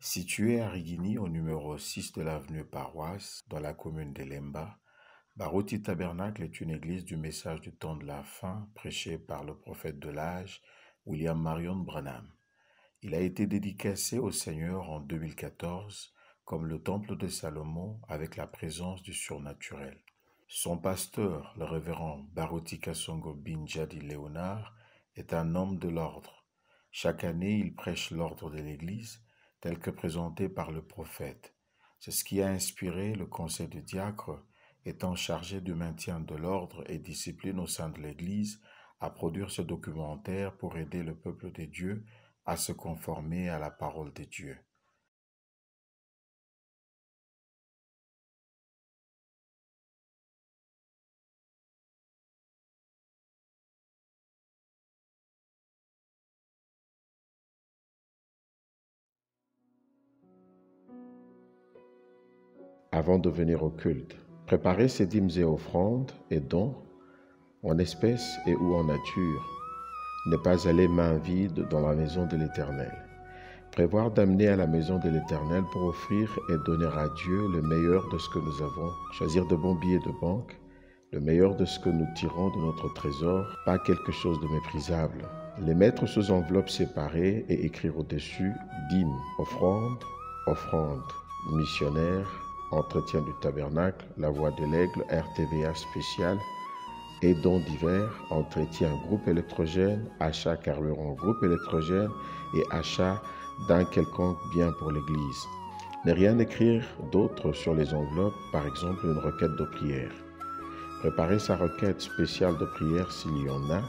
Situé à Rigini au numéro 6 de l'avenue Paroisse, dans la commune d'Elemba, Baruti Tabernacle est une église du message du temps de la fin prêché par le prophète de l'âge, William Marion Branham. Il a été dédicacé au Seigneur en 2014 comme le temple de Salomon avec la présence du surnaturel. Son pasteur, le révérend Baruti Kasongo Binjadi Léonard, est un homme de l'ordre. Chaque année, il prêche l'ordre de l'Église tel que présenté par le prophète. C'est ce qui a inspiré le conseil de diacres, étant chargé du maintien de l'ordre et discipline au sein de l'Église, à produire ce documentaire pour aider le peuple de Dieu à se conformer à la parole de Dieu. Avant de venir au culte, préparez ces dîmes et offrandes et dons, en espèces et ou en nature. Ne pas aller main vide dans la maison de l'Éternel. Prévoir d'amener à la maison de l'Éternel pour offrir et donner à Dieu le meilleur de ce que nous avons. Choisir de bons billets de banque, le meilleur de ce que nous tirons de notre trésor, pas quelque chose de méprisable. Les mettre sous enveloppe séparée et écrire au-dessus dîmes, offrandes, missionnaires, entretien du tabernacle, la voix de l'aigle, RTVA spécial, et dons divers, entretien groupe électrogène, achat carburant groupe électrogène et achat d'un quelconque bien pour l'Église. Ne rien écrire d'autre sur les enveloppes, par exemple une requête de prière. Préparer sa requête spéciale de prière s'il y en a,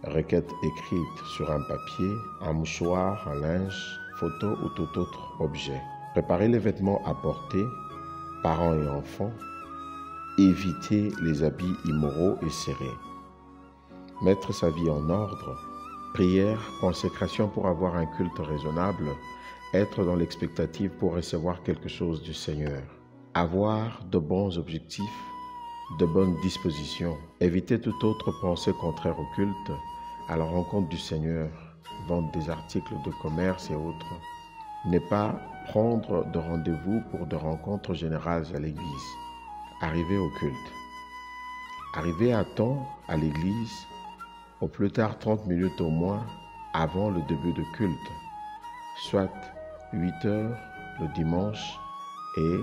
requête écrite sur un papier, un mouchoir, un linge, photo ou tout autre objet. Préparer les vêtements à porter, parents et enfants. Éviter les habits immoraux et serrés. Mettre sa vie en ordre. Prière, consécration pour avoir un culte raisonnable. Être dans l'expectative pour recevoir quelque chose du Seigneur. Avoir de bons objectifs, de bonnes dispositions. Éviter toute autre pensée contraire au culte, à la rencontre du Seigneur. Vendre des articles de commerce et autres. Ne pas prendre de rendez-vous pour de rencontres générales à l'Église. Arriver au culte. Arriver à temps à l'église, au plus tard 30 minutes au moins avant le début de culte, soit 8 heures le dimanche et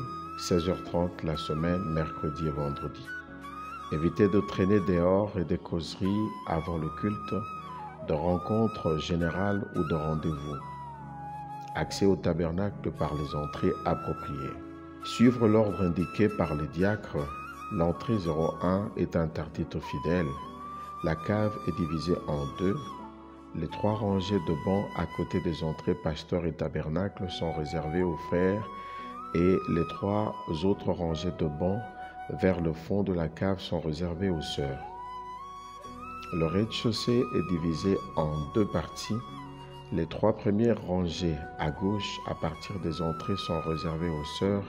16h30 la semaine, mercredi et vendredi. Éviter de traîner dehors et des causeries avant le culte, de rencontres générales ou de rendez-vous. Accès au tabernacle par les entrées appropriées. Suivre l'ordre indiqué par les diacres, l'entrée 01 est interdite aux fidèles. La cave est divisée en deux. Les 3 rangées de bancs à côté des entrées pasteur et tabernacle sont réservées aux frères et les 3 autres rangées de bancs vers le fond de la cave sont réservées aux sœurs. Le rez-de-chaussée est divisé en 2 parties. Les 3 premières rangées à gauche à partir des entrées sont réservées aux sœurs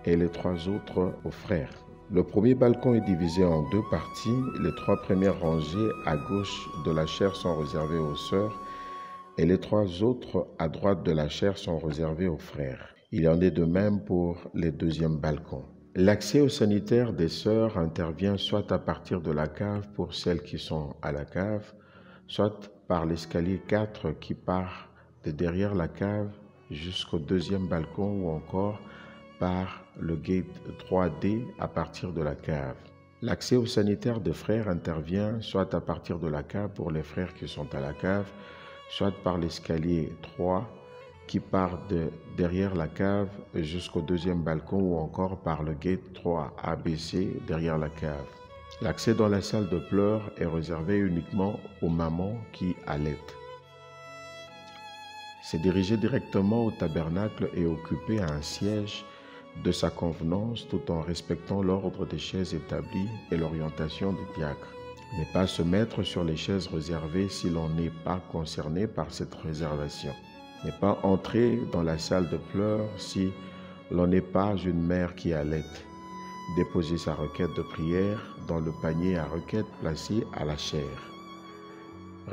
et les 3 autres aux frères. Le premier balcon est divisé en 2 parties. Les 3 premières rangées à gauche de la chaire sont réservées aux sœurs et les 3 autres à droite de la chaire sont réservées aux frères. Il en est de même pour les 2e balcons. L'accès au sanitaire des sœurs intervient soit à partir de la cave pour celles qui sont à la cave, soit par l'escalier 4 qui part de derrière la cave jusqu'au 2e balcon ou encore par le gate 3D à partir de la cave. L'accès au sanitaire des frères intervient soit à partir de la cave pour les frères qui sont à la cave, soit par l'escalier 3 qui part de derrière la cave jusqu'au 2e balcon ou encore par le gate 3 ABC derrière la cave. L'accès dans la salle de pleurs est réservé uniquement aux mamans qui allaitent. Se diriger directement au tabernacle et occuper un siège de sa convenance tout en respectant l'ordre des chaises établies et l'orientation des diacres. Ne pas se mettre sur les chaises réservées si l'on n'est pas concerné par cette réservation. Ne pas entrer dans la salle de pleurs si l'on n'est pas une mère qui allaite. Déposer sa requête de prière dans le panier à requête placé à la chaire.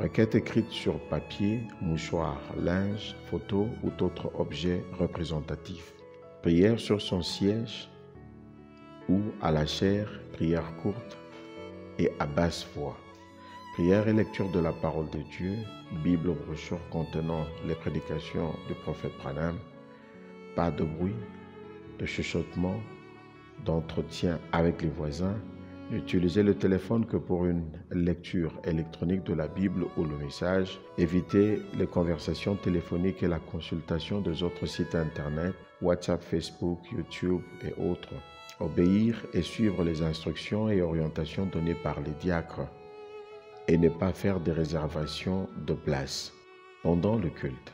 Requête écrite sur papier, mouchoir, linge, photo ou autre objet représentatif. Prière sur son siège ou à la chaire, prière courte et à basse voix. Prière et lecture de la parole de Dieu, Bible ou brochure contenant les prédications du prophète Branham. Pas de bruit, de chuchotement, d'entretien avec les voisins. N'utilisez le téléphone que pour une lecture électronique de la Bible ou le message. Évitez les conversations téléphoniques et la consultation des autres sites internet, WhatsApp, Facebook, YouTube et autres. Obéir et suivre les instructions et orientations données par les diacres et ne pas faire des réservations de place pendant le culte.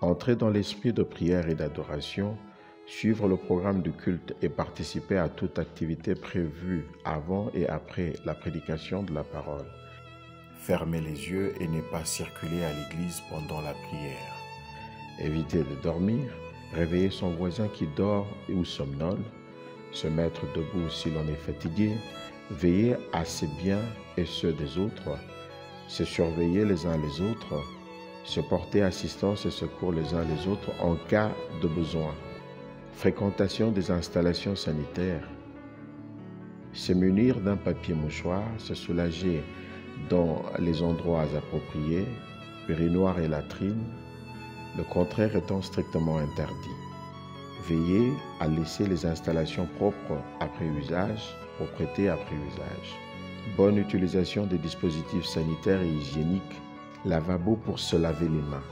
Entrer dans l'esprit de prière et d'adoration, suivre le programme du culte et participer à toute activité prévue avant et après la prédication de la parole. Fermer les yeux et ne pas circuler à l'église pendant la prière. Éviter de dormir, réveiller son voisin qui dort ou somnole, se mettre debout si l'on est fatigué, veiller à ses biens et ceux des autres, se surveiller les uns les autres, se porter assistance et secours les uns les autres en cas de besoin. Fréquentation des installations sanitaires. Se munir d'un papier mouchoir, se soulager dans les endroits appropriés, urinoir et latrine, le contraire étant strictement interdit. Veillez à laisser les installations propres après usage, propreté après usage. Bonne utilisation des dispositifs sanitaires et hygiéniques, lavabo pour se laver les mains,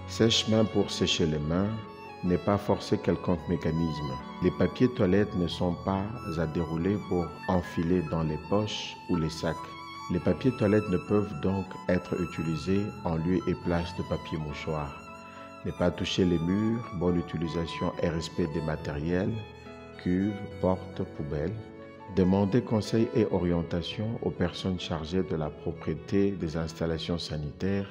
sèche-mains pour sécher les mains, ne pas forcer quelconque mécanisme. Les papiers toilettes ne sont pas à dérouler pour enfiler dans les poches ou les sacs. Les papiers toilettes ne peuvent donc être utilisés en lieu et place de papier mouchoir. Ne pas toucher les murs, bonne utilisation et respect des matériels, cuves, portes, poubelles. Demander conseil et orientation aux personnes chargées de la propreté des installations sanitaires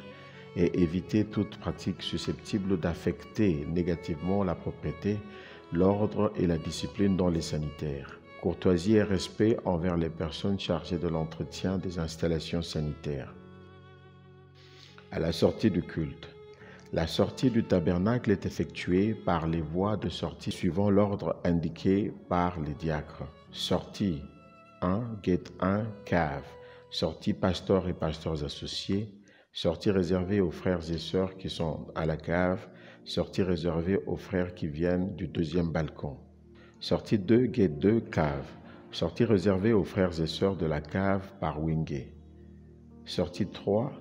et éviter toute pratique susceptible d'affecter négativement la propreté, l'ordre et la discipline dans les sanitaires. Courtoisie et respect envers les personnes chargées de l'entretien des installations sanitaires. À la sortie du culte. La sortie du tabernacle est effectuée par les voies de sortie suivant l'ordre indiqué par les diacres. Sortie 1, gate 1, cave. Sortie pasteurs et pasteurs associés. Sortie réservée aux frères et sœurs qui sont à la cave. Sortie réservée aux frères qui viennent du deuxième balcon. Sortie 2, gate 2, cave. Sortie réservée aux frères et sœurs de la cave par Wingé. Sortie 3,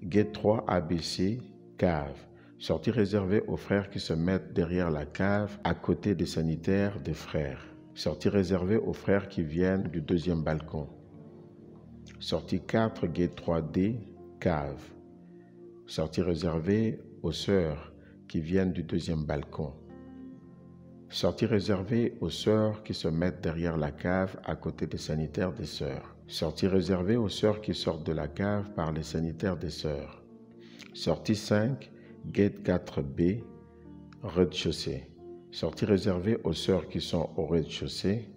gate 3, ABC, cave. Sortie réservée aux frères qui se mettent derrière la cave à côté des sanitaires des frères. Sortie réservée aux frères qui viennent du deuxième balcon. Sortie 4, gate 3D, cave. Sortie réservée aux sœurs qui viennent du deuxième balcon. Sortie réservée aux sœurs qui se mettent derrière la cave à côté des sanitaires des sœurs. Sortie réservée aux sœurs qui sortent de la cave par les sanitaires des sœurs. Sortie 5, gate 4B, rez-de-chaussée. Sortie réservée aux sœurs qui sont au rez-de-chaussée.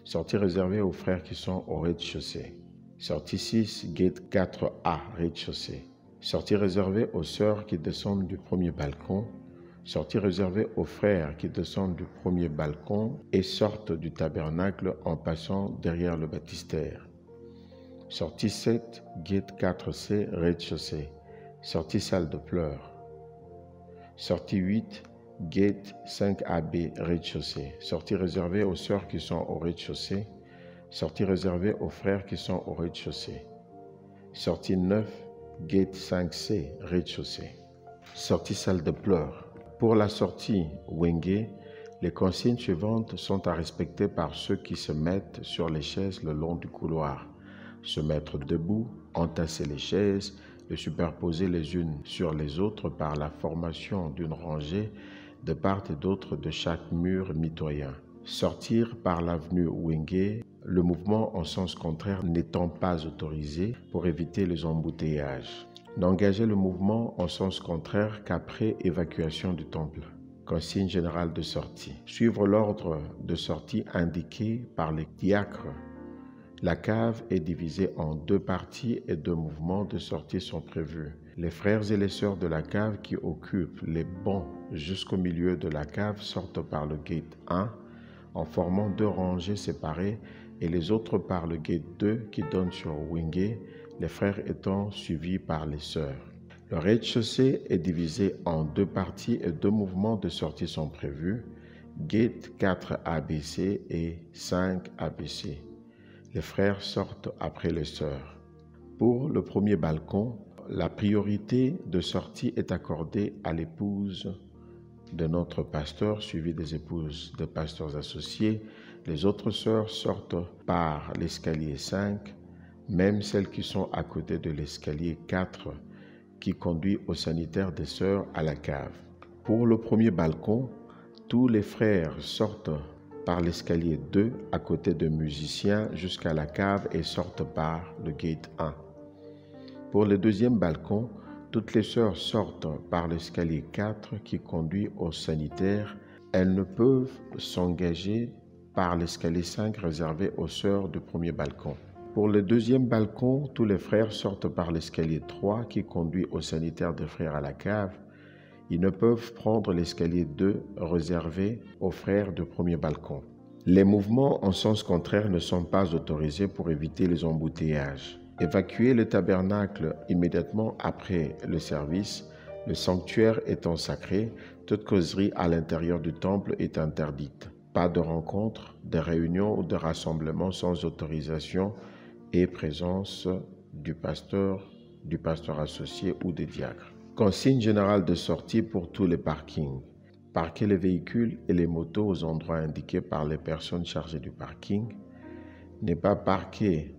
Sortie réservée aux frères qui sont au rez-de-chaussée. Sortie 6, gate 4A, rez-de-chaussée. Sortie réservée aux sœurs qui descendent du premier balcon. Sortie réservée aux frères qui descendent du premier balcon et sortent du tabernacle en passant derrière le baptistère. Sortie 7, gate 4C, rez-de-chaussée. Sortie salle de pleurs. Sortie 8, gate 5AB, rez-de-chaussée. Sortie réservée aux sœurs qui sont au rez-de-chaussée. Sortie réservée aux frères qui sont au rez-de-chaussée. Sortie 9, gate 5C, rez-de-chaussée. Sortie salle de pleurs. Pour la sortie Wingé, les consignes suivantes sont à respecter par ceux qui se mettent sur les chaises le long du couloir. Se mettre debout, entasser les chaises, les superposer les unes sur les autres par la formation d'une rangée de part et d'autre de chaque mur mitoyen. Sortir par l'avenue Wingé, le mouvement en sens contraire n'étant pas autorisé pour éviter les embouteillages. N'engager le mouvement en sens contraire qu'après évacuation du temple. Consigne générale de sortie. Suivre l'ordre de sortie indiqué par les diacres. La cave est divisée en 2 parties et 2 mouvements de sortie sont prévus. Les frères et les sœurs de la cave qui occupent les bancs jusqu'au milieu de la cave sortent par le gate 1 en formant 2 rangées séparées et les autres par le gate 2 qui donne sur Wingé, les frères étant suivis par les sœurs. Le rez-de-chaussée est divisé en 2 parties et 2 mouvements de sortie sont prévus, gate 4 ABC et 5 ABC. Les frères sortent après les sœurs. Pour le premier balcon, la priorité de sortie est accordée à l'épouse de notre pasteur, suivie des épouses des pasteurs associés. Les autres sœurs sortent par l'escalier 5, même celles qui sont à côté de l'escalier 4 qui conduit au sanitaire des sœurs à la cave. Pour le premier balcon, tous les frères sortent par l'escalier 2 à côté de musiciens jusqu'à la cave et sortent par le gate 1. Pour le deuxième balcon, toutes les sœurs sortent par l'escalier 4 qui conduit au sanitaire. Elles ne peuvent s'engager par l'escalier 5 réservé aux sœurs du premier balcon. Pour le deuxième balcon, tous les frères sortent par l'escalier 3 qui conduit au sanitaire des frères à la cave. Ils ne peuvent prendre l'escalier 2 réservé aux frères du premier balcon. Les mouvements en sens contraire ne sont pas autorisés pour éviter les embouteillages. Évacuer le tabernacle immédiatement après le service, le sanctuaire étant sacré, toute causerie à l'intérieur du temple est interdite. Pas de rencontres, de réunions ou de rassemblements sans autorisation et présence du pasteur associé ou des diacres. Consigne générale de sortie pour tous les parkings. Parquer les véhicules et les motos aux endroits indiqués par les personnes chargées du parking. Ne pas parquer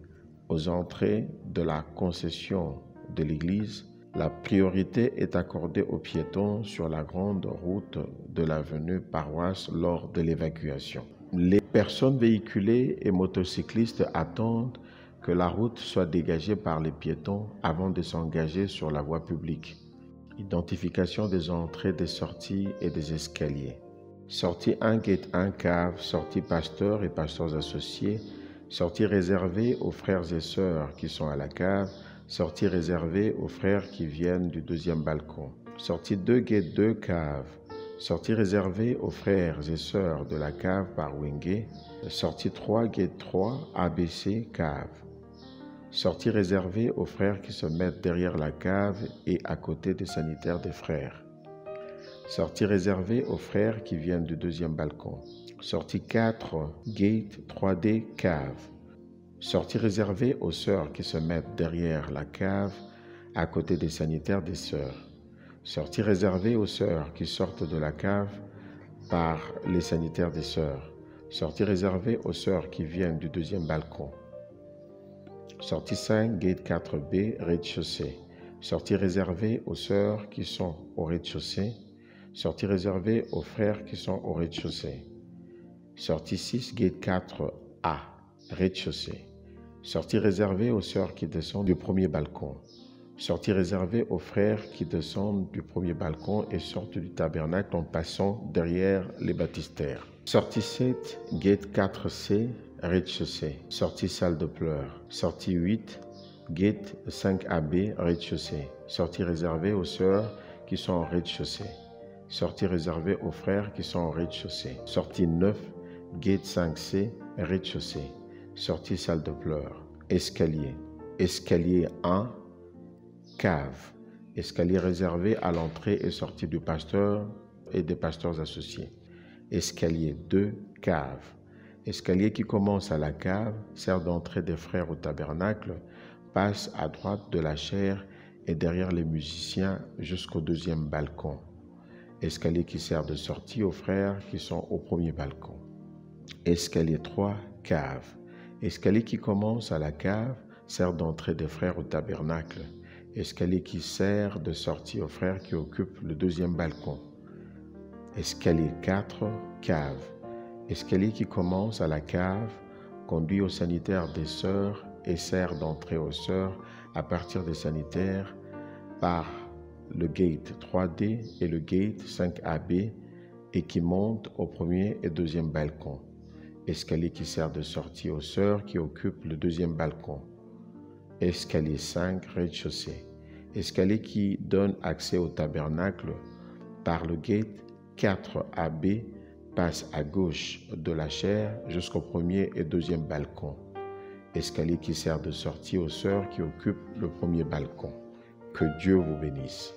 aux entrées de la concession de l'église. La priorité est accordée aux piétons sur la grande route de l'avenue Paroisse lors de l'évacuation. Les personnes véhiculées et motocyclistes attendent que la route soit dégagée par les piétons avant de s'engager sur la voie publique. Identification des entrées, des sorties et des escaliers. Sortie 1, gate 1, cave, sortie pasteur et pasteurs associés, sortie réservée aux frères et sœurs qui sont à la cave, sortie réservée aux frères qui viennent du deuxième balcon. Sortie 2, gate 2, cave, sortie réservée aux frères et sœurs de la cave par Wingé. Sortie 3, gate 3, ABC, cave. Sortie réservée aux frères qui se mettent derrière la cave et à côté des sanitaires des frères. Sortie réservée aux frères qui viennent du deuxième balcon. Sortie 4, gate 3D, cave. Sortie réservée aux sœurs qui se mettent derrière la cave à côté des sanitaires des sœurs. Sortie réservée aux sœurs qui sortent de la cave par les sanitaires des sœurs. Sortie réservée aux sœurs qui viennent du deuxième balcon. Sortie 5, gate 4B, rez-de-chaussée. Sortie réservée aux sœurs qui sont au rez-de-chaussée. Sortie réservée aux frères qui sont au rez-de-chaussée. Sortie 6, gate 4A, rez-de-chaussée. Sortie réservée aux sœurs qui descendent du premier balcon. Sortie réservée aux frères qui descendent du premier balcon et sortent du tabernacle en passant derrière les baptistères. Sortie 7, gate 4C, rez-de-chaussée. Sortie salle de pleurs. Sortie 8, gate 5AB, rez-de-chaussée. Sortie réservée aux sœurs qui sont au rez-de-chaussée. Sortie réservée aux frères qui sont au rez-de-chaussée. Sortie 9, gate 5C, rez-de-chaussée. Sortie salle de pleurs. Escalier. Escalier 1, cave. Escalier réservé à l'entrée et sortie du pasteur et des pasteurs associés. Escalier 2, cave. Escalier qui commence à la cave, sert d'entrée des frères au tabernacle, passe à droite de la chaire et derrière les musiciens jusqu'au deuxième balcon. Escalier qui sert de sortie aux frères qui sont au premier balcon. Escalier 3, cave. Escalier qui commence à la cave, sert d'entrée des frères au tabernacle. Escalier qui sert de sortie aux frères qui occupent le deuxième balcon. Escalier 4, cave. Escalier qui commence à la cave, conduit au sanitaire des sœurs et sert d'entrée aux sœurs à partir des sanitaires par le gate 3D et le gate 5AB et qui monte au premier et deuxième balcon. Escalier qui sert de sortie aux sœurs qui occupent le deuxième balcon. Escalier 5, rez-de-chaussée. Escalier qui donne accès au tabernacle par le gate 4AB passe à gauche de la chaire jusqu'au premier et deuxième balcon. Escalier qui sert de sortie aux sœurs qui occupent le premier balcon. Que Dieu vous bénisse.